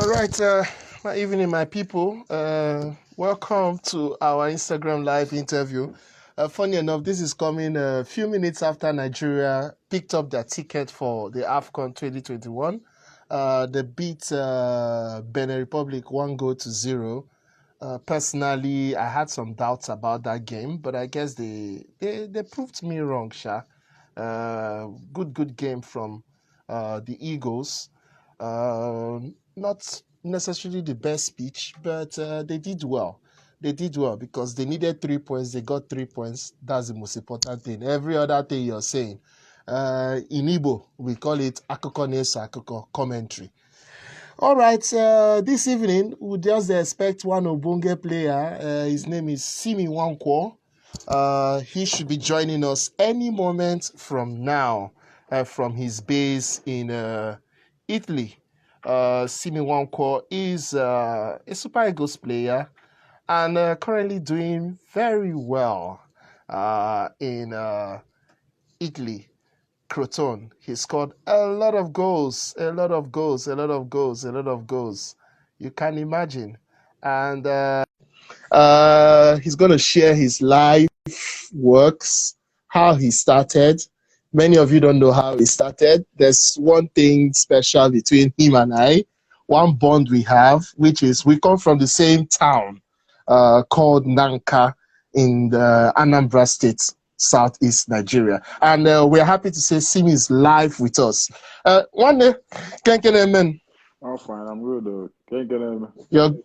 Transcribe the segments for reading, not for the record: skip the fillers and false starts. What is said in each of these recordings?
All right, good evening, my people. Welcome to our Instagram live interview. Funny enough, this is coming a few minutes after Nigeria picked up their ticket for the AFCON 2021. They beat Benin Republic 1-0. Personally, I had some doubts about that game, but I guess they proved me wrong, Sha. Good game from the Eagles. Not necessarily the best pitch, but they did well. They did well because they needed 3 points. They got 3 points. That's the most important thing. Every other thing you're saying, in Igbo, we call it akụkọ na-eso akụkọ commentary. All right, this evening we just expect one Obonge player. His name is Simy Nwankwo. He should be joining us any moment from now from his base in Italy. Simy Nwankwo is a Super Eagles player and currently doing very well in Italy. Crotone. He scored a lot of goals. You can imagine. And he's going to share his life works, how he started. Many of you don't know how he started. There's one thing special between him and I, one bond we have, which is we come from the same town called Nanka in the Anambra State, Southeast Nigeria. And we're happy to say Simy is live with us. One day, can amen. I'm fine, I'm good though. Can't get in. You're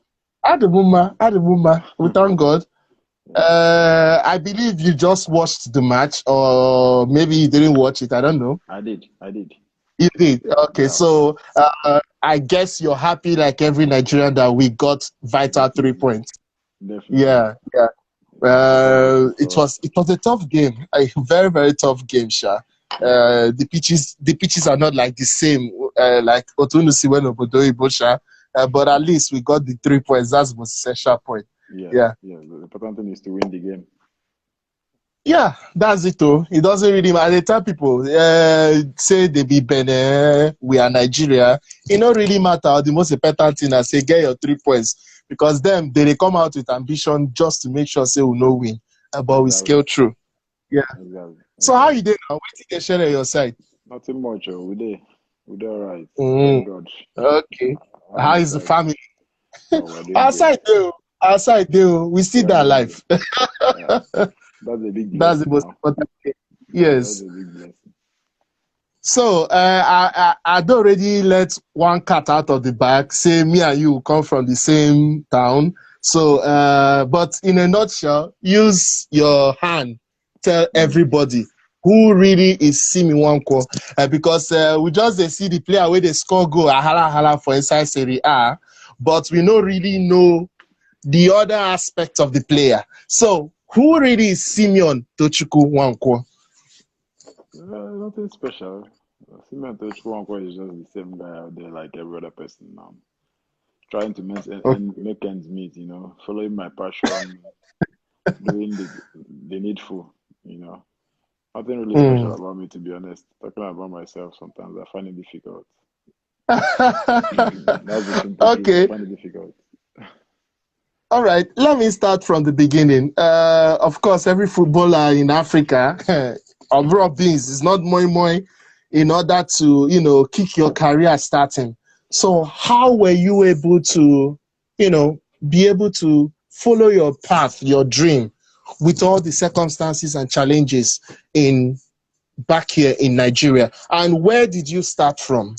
Adebuma, we thank God. I believe you just watched the match, or maybe you didn't watch it. I don't know. I did. You did. Okay, Yeah. so I guess you're happy, like every Nigerian, that we got vital 3 points. Definitely. Yeah. It was a tough game, a very very tough game, Sha. The pitches are not like the same, like Otunusi when Obodo Sha. But at least we got the 3 points. That's the most essential point. Yeah. The important thing is to win the game. Yeah, that's it though. It doesn't really matter. They tell people, say they be Benin, we are Nigeria. It don't really matter. The most important thing is say get your 3 points, because them they come out with ambition just to make sure say we no win, but we scale through. Yeah. Exactly. So how you doing now? What you can share on your side? Nothing much. We all right. Thank God. Okay. How is the family? Outside though, we still there alive. That's a big blessing. That's the most important thing. Yes. That's a big blessing. So I'd already let one cat out of the bag, say me and you come from the same town. So, but in a nutshell, use your hand, tell everybody who really is Simy Nwankwo, because we just see the player where they score goal, hala for inside SerieA, but we don't really know the other aspect of the player. So, who really is Simy Nwankwo? Nothing special. Simy Nwankwo is just the same guy out there like every other person now. Trying to make ends meet, following my passion, doing the needful, Nothing really special about me, to be honest. Talking about myself sometimes I find it difficult. That's the simple truth. I find it difficult. All right, let me start from the beginning. Of course, every footballer in Africa, of raw beans, is not moi in order to, kick your career starting. So how were you able to, be able to follow your path, your dream, with all the circumstances and challenges back here in Nigeria? And where did you start from?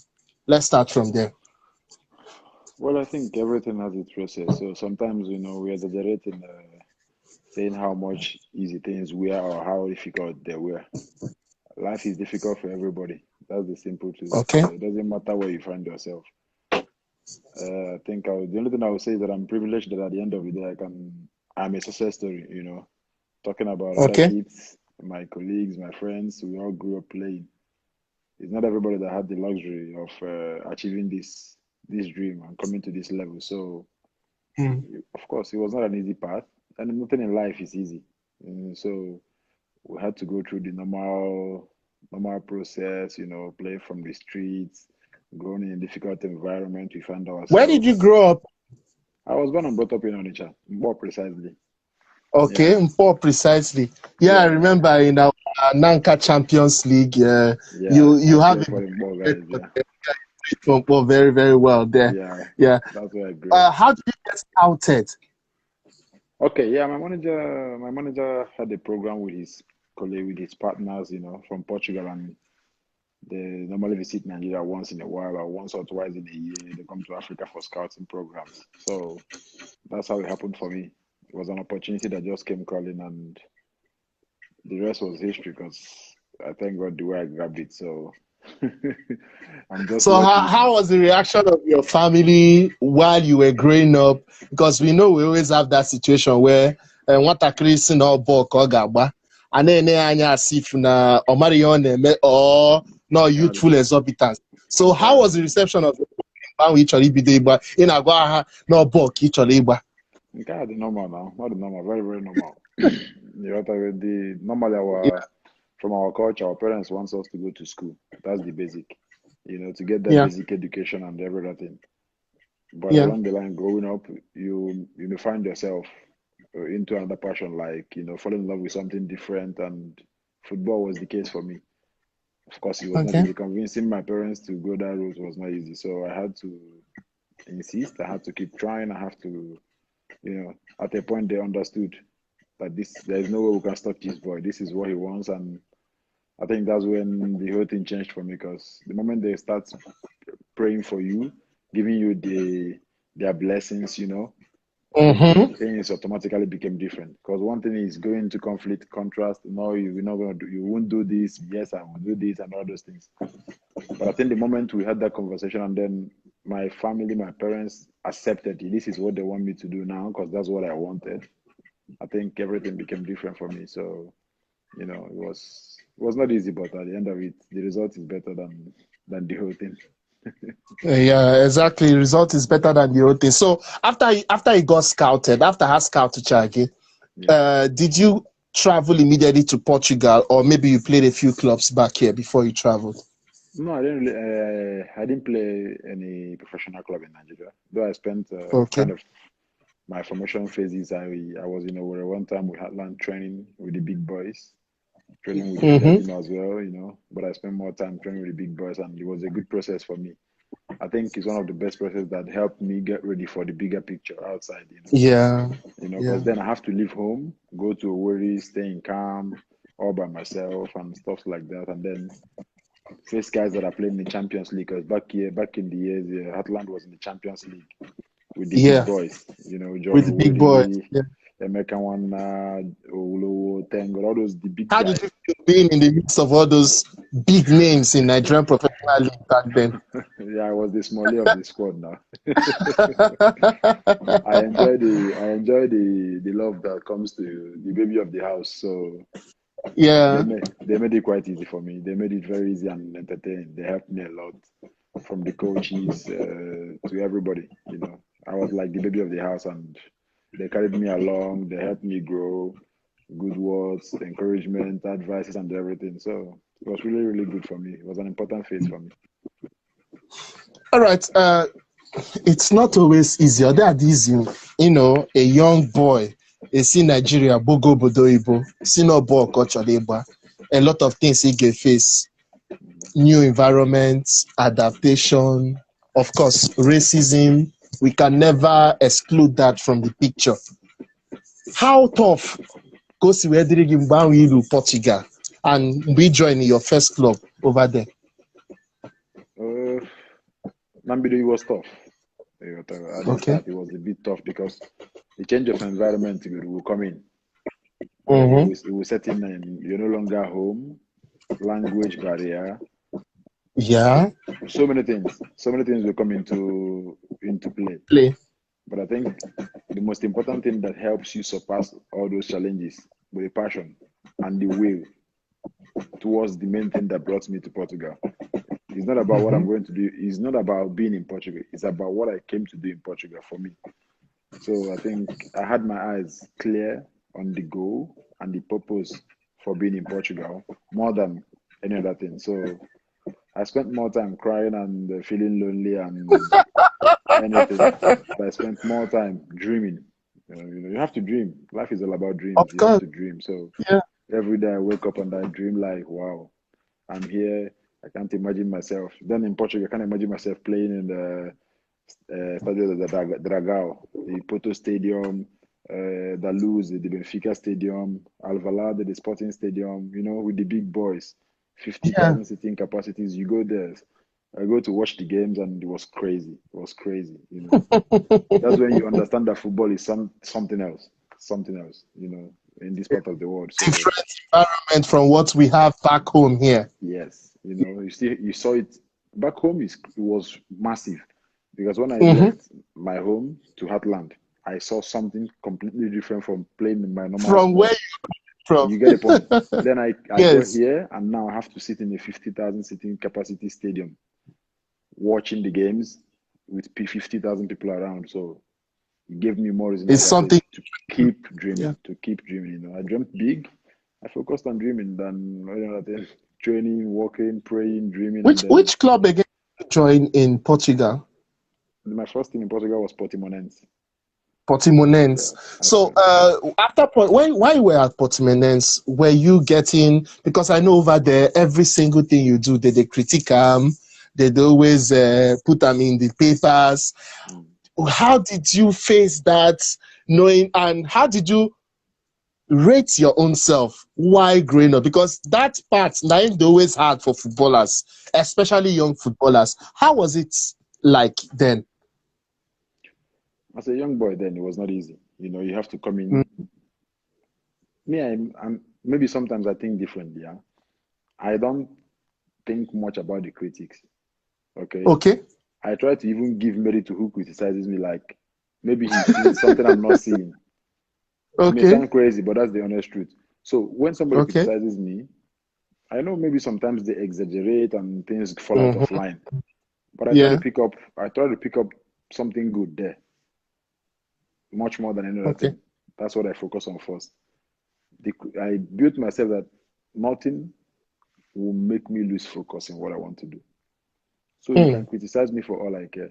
Let's start from there. Well, I think everything has its process. So sometimes, we exaggerate in saying how much easy things were or how difficult they were. Life is difficult for everybody. That's the simple truth. Okay. So it doesn't matter where you find yourself. I think the only thing I would say is that I'm privileged that at the end of the day, I'm a success story, talking about other kids, my colleagues, my friends, we all grew up playing. It's not everybody that had the luxury of achieving this dream and coming to this level. So, of course, it was not an easy path, and nothing in life is easy. So we had to go through the normal process, play from the streets, grown in a difficult environment. We found Where did you ourselves. grow up? I was born and brought up in Onitsha, more precisely. Okay, Yeah, Mpo precisely. Yeah, I yeah, remember in our Nanka Champions League, yeah. you I have played a for the Mbo guys. Yeah, from Mpo very, very well there. yeah. Yeah. That's where I grew up. How did you get scouted? Okay, yeah. My manager had a program with his colleague, with his partners, from Portugal, and they normally visit Nigeria once in a while, or once or twice in a year. They come to Africa for scouting programs. So that's how it happened for me. It was an opportunity that just came calling, and the rest was history. Because I thank God the way I grabbed it. So I'm just So lucky. how was the reaction of your family while you were growing up? Because we know we always have that situation where nwatakịrị si na ọbọ ka ọ ga-agba a na-ene ya anya as if na ọ mara ihe ọ na-eme or no Yeah, youthful exorbitance. So how yeah. was the reception of your ahụ ị chọrọ ibido ịgba ị na-agwa ha na ọbọ ka ị chọrọ ịgba? Okay, the normal now. Not the normal, very, very normal. Normally Yeah, from our culture, our parents wants us to go to school. That's the basic, to get that yeah, basic education and everything. But yeah. along the line, growing up, you may find yourself into another passion, like fall in love with something different, and football was the case for me. Of course, it was not Okay. easy. Convincing my parents to go that route was not easy, so I had to insist. I had to keep trying. I have to, at a point they understood that there is no way we can stop this boy. This is what he wants, and I think that's when the whole thing changed for me. Because the moment they start praying for you, giving you their blessings, I think Mm-hmm. things automatically became different. Because one thing is going into conflict, contrast. No, you're not gonna do. You won't do this. Yes, I will do this, and all those things. But I think the moment we had that conversation, and then my family, my parents accepted it. This is what they want me to do now, because that's what I wanted. I think everything became different for me. So, it was not easy, but at the end of it, the result is better than the whole thing. Yeah, exactly. Result is better than the old thing. So after he got scouted, after her scout to Chagi, Yeah. did you travel immediately to Portugal, or maybe you played a few clubs back here before you traveled? No, I didn't play any professional club in Nigeria. Though I spent Okay. kind of my formation phases. I was in Owerri one time. We had land training with the big boys, training with the media Mm-hmm. team as well. But I spent more time training with the big boys, and it was a good process for me. I think it's one of the best processes that helped me get ready for the bigger picture outside. Yeah. Because Yeah. then I have to leave home, go to Owerri, stay in camp all by myself and stuff like that, and then face guys that are playing in the Champions League. Because back in the years, Heartland was in the Champions League with the big Yeah. boys. John With the big boys. Owori, Yeah. Emeka Nwanna, Olowo, Tengo, all those the big How did you guys. feel being in the midst of all those big names in Nigerian professional league back then? Yeah, I was the smallie of the squad now. I enjoy the love that comes to the baby of the house. So they Yeah. made it quite easy for me. They made it very easy and entertaining. They helped me a lot, from the coaches to everybody. I was like the baby of the house, and they carried me along. They helped me grow. Good words, encouragement, advices, and everything. So it was really, really good for me. It was an important phase for me. All right. It's not always easy. Or that easy, a young boy, see Nigeria, Bogo Bodoibo, see no ball culture labor. A lot of things he can face. New environments, adaptation, of course, racism. We can never exclude that from the picture. How tough goes to Portugal and we join your first club over there? Uh, Nambido, it was tough. At the Okay. start, it was a bit tough because the change of environment will come in. Mm-hmm. It will set in, and you're no longer home, language barrier, Yeah. so many things will come into play. Play. But I think the most important thing that helps you surpass all those challenges with the passion and the will towards the main thing that brought me to Portugal. It's not about what I'm going to do. It's not about being in Portugal. It's about what I came to do in Portugal for me. So I think I had my eyes clear on the goal and the purpose for being in Portugal more than any other thing. So I spent more time crying and feeling lonely and anything. But I spent more time dreaming. You have to dream. Life is all about dreams. Of You have course. to dream. So Yeah. every day I wake up and I dream like, wow, I'm here. I can't imagine myself. Then in Portugal, I can't imagine myself playing in the Stadio da Dragao, the Porto Stadium, the Luz, the Benfica Stadium, Alvalade, the Sporting Stadium, with the big boys, Yeah. 50,000 seating capacities. You go there. I go to watch the games and it was crazy. It was crazy. That's when you understand that football is something else, in this part of the world. So Different environment from what we have back home here. yes, you saw it back home. It was massive because when I Mm-hmm. left my home to Heartland, I saw something completely different from playing in my normal From where sport. you from? You get the point. Then I got Yes. here and now I have to sit in a 50,000 seating capacity stadium watching the games with 50,000 people around. So it gave me more reason, It's like I said, something. to keep Yeah. dreaming, to keep dreaming. I dreamt big. I focused on dreaming than training, working, praying, dreaming, and then Which club again did you join in Portugal? my first team in Portugal was Portimonense. Portimonense. Yeah, that's So correct. after while you were at Portimonense, were you getting, because I know over there every single thing you do, they critique them, they always put them in the papers. Mm. How did you face that, knowing, and how did you rate your own self while growing up? Because that part now is always hard for footballers, especially young footballers. How was it like then? As a young boy, then it was not easy. You have to come Mm. in. Me, I'm maybe sometimes I think differently. Yeah, I don't think much about the critics. Okay, Okay. I try to even give merit to who criticizes me. Like maybe he sees something I'm not seeing. It may Okay. sound crazy, but that's the honest truth. So when somebody Okay. criticizes me, I know maybe sometimes they exaggerate and things fall out of Mm-hmm. line. But Yeah. I try to pick up something good there, much more than any other Okay. thing. That's what I focus on first. I built myself that nothing will make me lose focus in what I want to do. So you can Mm. criticize me for all I care.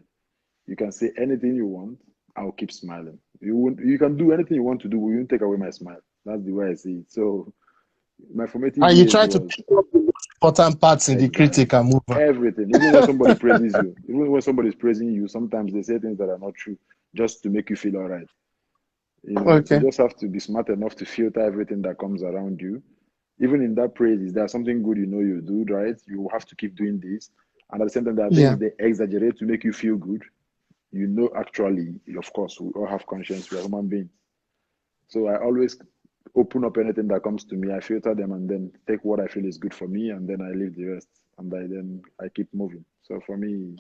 You can say anything you want. I'll keep smiling. You can do anything you want to do. You won't take away my smile. That's the way I see it. So my formative And you years try to was pick up the most important parts in the critic exactly and move on. everything. Even when somebody praises you, even when somebody's praising you, sometimes they say things that are not true just to make you feel all right. You Okay. just have to be smart enough to filter everything that comes around you. Even in that praise, is there something good you do, right? You have to keep doing this. And at the same time, there are Yeah. things they exaggerate to make you feel good. Actually, of course, we all have conscience. We are human beings. So I always open up anything that comes to me. I filter them and then take what I feel is good for me, and then I leave the rest. And then I keep moving. So for me,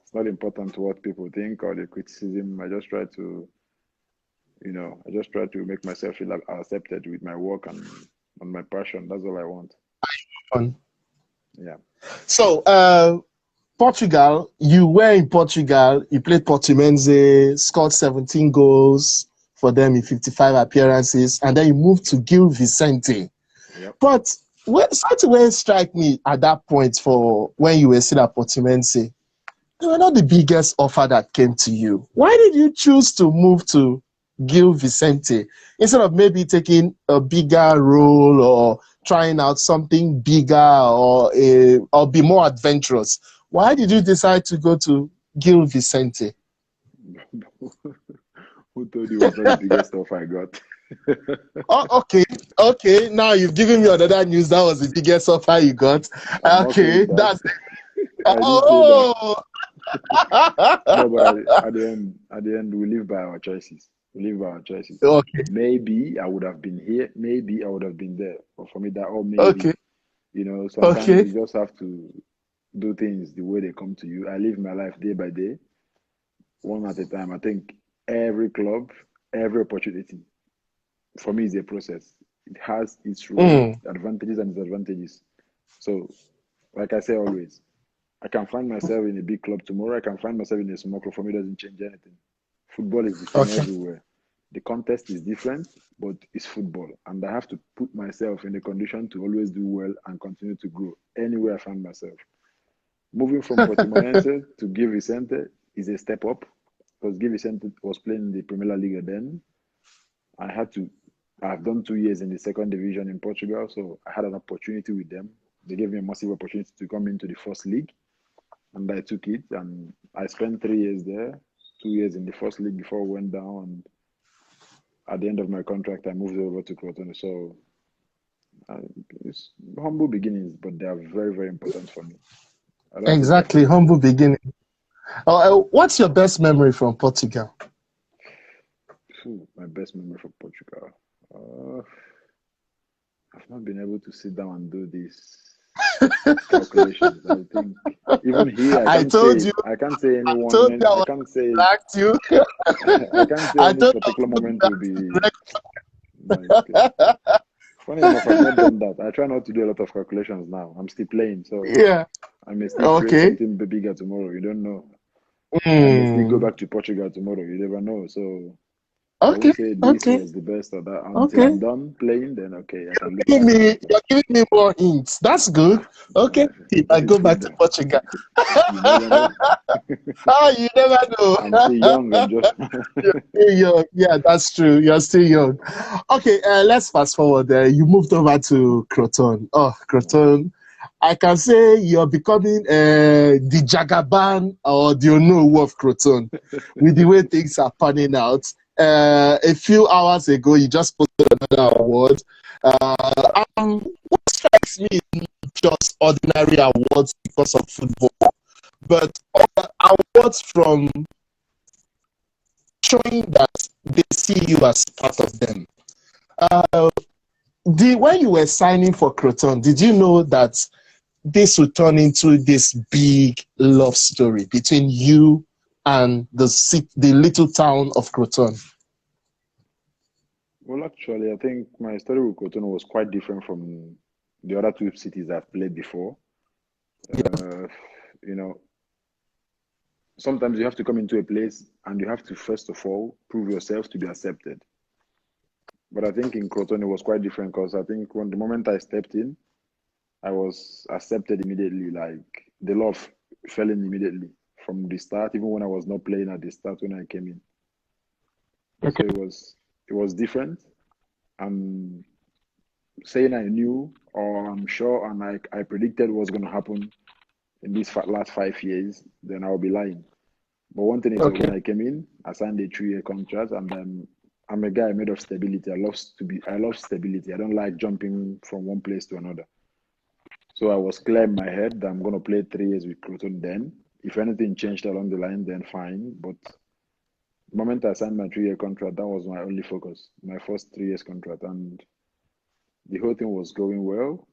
it's not important what people think or the criticism. I just try to make myself feel accepted with my work and my passion. That's all I want. Fun. Yeah. So, Portugal, you were in Portugal, you played Portimonense, scored 17 goals for them in 55 appearances, and then you moved to Gil Vicente. Yep. But something will strike me at that point for when you were still at Portimonense. They were not the biggest offer that came to you. Why did you choose to move to Gil Vicente instead of maybe taking a bigger role or trying out something bigger or be more adventurous? Why did you decide to go to Gil Vicente? Who told you it was not the biggest offer I got? Oh, okay, okay. Now you've given me another news. That was the biggest offer you got. I'm not Okay, saying that. that's I didn't say that. oh. No, but at the end, we live by our choices. We live by our choices. Okay, Maybe I would have been here. Maybe I would have been there. But for me, that all maybe. okay, Sometimes okay. you just have to do things the way they come to you. I live my life day by day, one at a time. I think every club, every opportunity, for me, is a process. It has its own Mm, advantages and disadvantages. So, like I say always, I can find myself in a big club tomorrow. I can find myself in a small club. For me, it doesn't change anything. Football is the same okay. everywhere. The context is different, but it's football. And I have to put myself in a condition to always do well and continue to grow anywhere I find myself. Moving from Portimonense to Gil Vicente is a step up because Gil Vicente was playing in the Premier League then. I've done 2 years in the second division in Portugal, so I had an opportunity with them. They gave me a massive opportunity to come into the first league, and I took it. And I spent 3 years there, 2 years in the first league before I went down. And at the end of my contract, I moved over to Crotone. So it's humble beginnings, but they are very, very important for me. Exactly, humble beginning. What's your best memory from Portugal? My best memory from Portugal. I've not been able to sit down and do this calculations. I think even here, I can't say anyone. I can't say you. I can't say any particular moment will be. Funny enough, I've not done that. I try not to do a lot of calculations now. I'm still playing, so yeah, I may still create something bigger tomorrow. You don't know. I may still go back to Portugal tomorrow. You never know. So I would say this was the best of that. Until I'm done playing, then I can look back. You're giving me more hints. That's good. Okay. I go back to Portugal. You never know. You never know. I'm still young. You're still young. Yeah, that's true. You're still young. Okay, let's fast forward. You moved over to Crotone. Oh, Crotone. I can say you're becoming the Jagaban or the Onowu of Crotone with the way things are panning out. A few hours ago, you just posted another award. What strikes me is not just ordinary awards because of football, but awards from showing that they see you as part of them. When you were signing for Crotone, did you know that this would turn into this big love story between you and the little town of Crotone? Well, actually, I think my story with Crotone was quite different from the other two cities I've played before. Sometimes you have to come into a place and you have to, first of all, prove yourself to be accepted. But I think in Crotone, it was quite different because I think the moment I stepped in, I was accepted immediately. Like the love fell in immediately from the start, even when I was not playing at the start when I came in. Okay. So it was different. I'm saying I knew or I'm sure and I predicted what's going to happen in these last 5 years, then I'll be lying. But one thing is that when I came in, I signed a 3-year contract, and I'm a guy made of stability. I love stability. I don't like jumping from one place to another. So I was clear in my head that I'm going to play 3 years with Crotone then. If anything changed along the line, then fine. But the moment I signed my 3-year contract, that was my only focus, my first 3 years contract. And the whole thing was going well.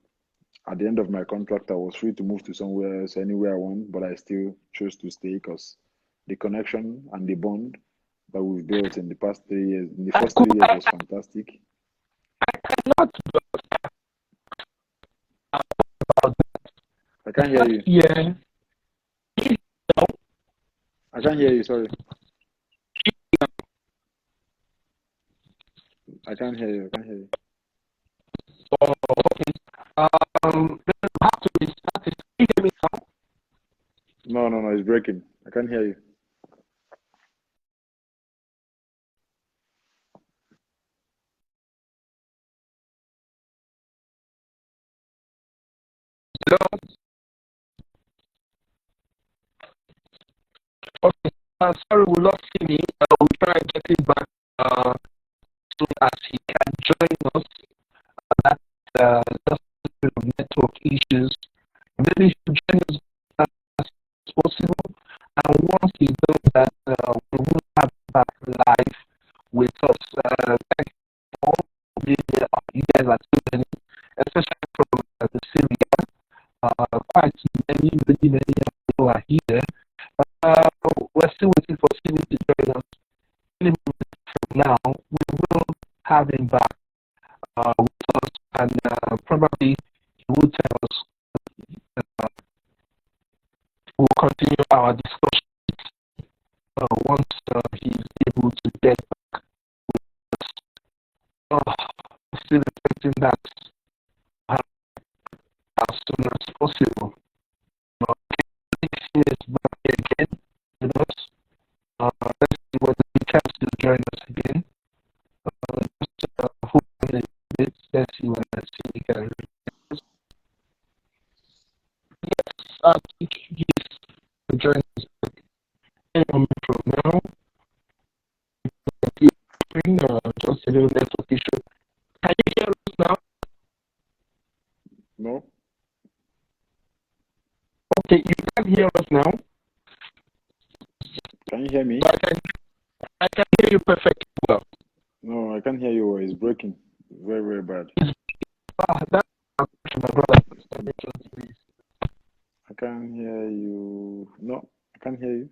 At the end of my contract, I was free to move to somewhere else, anywhere I want, but I still chose to stay because the connection and the bond that we've built in the past 3 years, in the first 3 years, was fantastic. I can't hear you. Yeah. I can't hear you, sorry. I can't hear you. Oh, okay. Then I have to restart it. Can you hear me now? No, it's breaking. I can't hear you. Hello? Okay. Sorry, we lost Simy. We'll try and get him back soon as he can join us. That's just a bit of network issues. Maybe he should join us as soon as possible. And once he does that, we will have that live with us. Thank you all for being there. You guys are too many, especially from the SerieA. Quite many people are here. We're still waiting for Simy to join us. Any moment from now, we will have him back with us, and probably he will tell us. We'll continue our discussion once he's able to get back with us. Still expecting that as soon as possible. little network issue. Can you hear us now? No. Okay, you can hear us now. Can you hear me? I can hear you perfectly well. No, I can't hear you. It's breaking. Very, very bad. That's my brother. I can't hear you. No, I can't hear you.